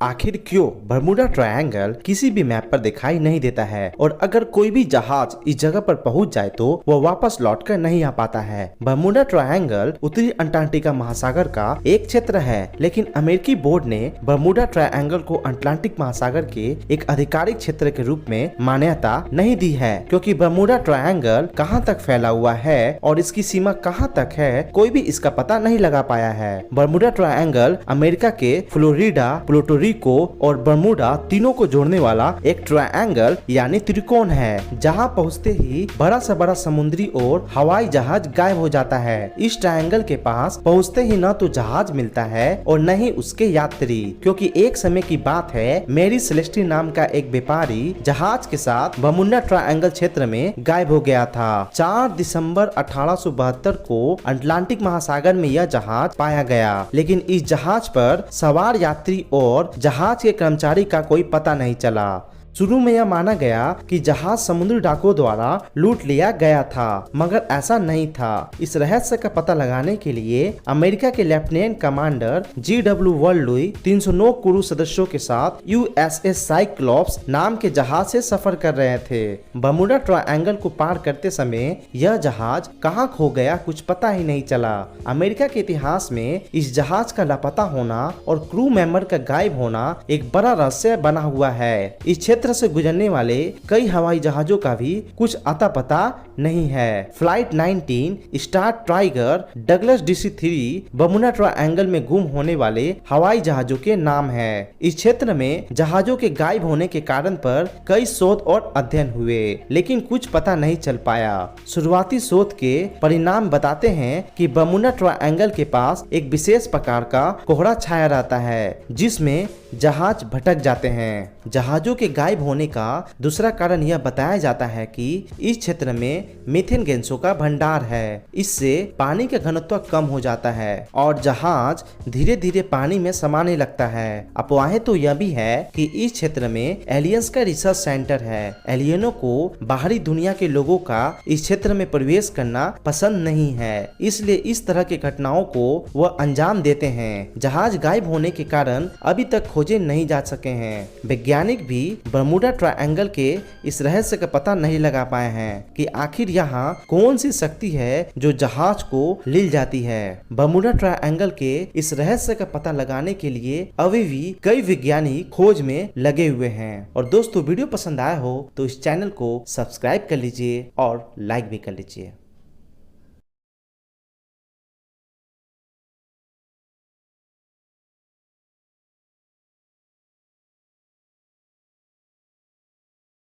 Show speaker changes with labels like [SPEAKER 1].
[SPEAKER 1] आखिर क्यों Bermuda triangle किसी भी मैप पर दिखाई नहीं देता है और अगर कोई भी जहाज इस जगह पर पहुंच जाए तो वह वापस लौटकर नहीं आ पाता है। बर्मुडा ट्रायंगल उत्तरी अंटार्कटिका महासागर का एक क्षेत्र है, लेकिन अमेरिकी बोर्ड ने बर्मुडा ट्रायंगल को अटलांटिक महासागर के एक आधिकारिक क्षेत्र के रूप में मान्यता नहीं दी है, क्योंकि बर्मुडा ट्रायंगल कहां तक फैला हुआ है और इसकी सीमा कहां तक है कोई भी इसका पता नहीं लगा पाया है। बर्मुडा ट्रायंगल अमेरिका के फ्लोरिडा, पुर्टो रिको और बर्मुडा तीनों को जोड़ने वाला एक ट्रायंगल यानी त्रिकोण है, जहां पहुंचते ही बड़ा से बड़ा समुद्री और हवाई जहाज गायब हो जाता है। इस ट्रायंगल के पास पहुंचते ही न तो जहाज मिलता है और न ही उसके यात्री, क्योंकि एक समय की बात है मेरी सेलेस्टी नाम का एक व्यापारी जहाज के साथ बर्मुडा ट्रायंगल क्षेत्र में गायब हो गया था। 4 दिसंबर 1872 को अटलांटिक महासागर में यह जहाज पाया गया, लेकिन इस जहाज पर सवार यात्री और जहाज के कर्मचारी का कोई पता नहीं चला। शुरू में यह माना गया कि जहाज समुद्री डाकुओं द्वारा लूट लिया गया था, मगर ऐसा नहीं था। इस रहस्य का पता लगाने के लिए अमेरिका के लेफ्टिनेंट कमांडर G.W. वर्ल्डलुई 309 क्रू सदस्यों के साथ USS साइक्लोप्स नाम के जहाज से सफर कर रहे थे। बर्मुडा ट्रायंगल को पार करते समय यह जहाज कहां खो गया कुछ पता ही नहीं चला। अमेरिका के इतिहास में इस जहाज का लापता होना और क्रू मेंबर का गायब होना एक बड़ा रहस्य बना हुआ है। इस क्षेत्र से गुजरने वाले कई हवाई जहाजों का भी कुछ अता पता नहीं है। Flight 19, star tiger, Douglas DC-3 Bermuda triangle में गुम होने वाले हवाई जहाजों के नाम है। इस क्षेत्र में जहाजों के गायब होने के कारण पर कई शोध और अध्ययन हुए, लेकिन कुछ पता नहीं चल पाया। शुरुआती शोध के परिणाम बताते हैं कि बर्मुडा ट्रायंगल के पास एक विशेष प्रकार का कोहरा छाया रहता है, जिसमें जहाज भटक जाते हैं। जहाजों के गायब होने का दूसरा कारण यह बताया जाता है कि इस क्षेत्र में मीथेन गैसों का भंडार है। इससे पानी का घनत्व कम हो जाता है और जहाज धीरे धीरे पानी में समाने लगता है। अफवाहें तो यह भी है कि इस क्षेत्र में एलियंस का रिसर्च सेंटर है। एलियनों को बाहरी दुनिया के लोगों का इस क्षेत्र में प्रवेश करना पसंद नहीं है, इसलिए इस तरह की घटनाओं को वह अंजाम देते हैं। जहाज गायब होने के कारण अभी तक खोजे नहीं जा सके हैं। वैज्ञानिक भी बर्मुडा ट्रायंगल के इस रहस्य का पता नहीं लगा पाए हैं कि आखिर यहाँ कौन सी शक्ति है जो जहाज को ले जाती है। बर्मुडा ट्रायंगल के इस रहस्य का पता लगाने के लिए अभी भी कई वैज्ञानिक खोज में लगे हुए हैं। और दोस्तों, वीडियो पसंद आया हो तो इस चैनल को सब्सक्राइब कर लीजिए और लाइक भी कर लीजिए।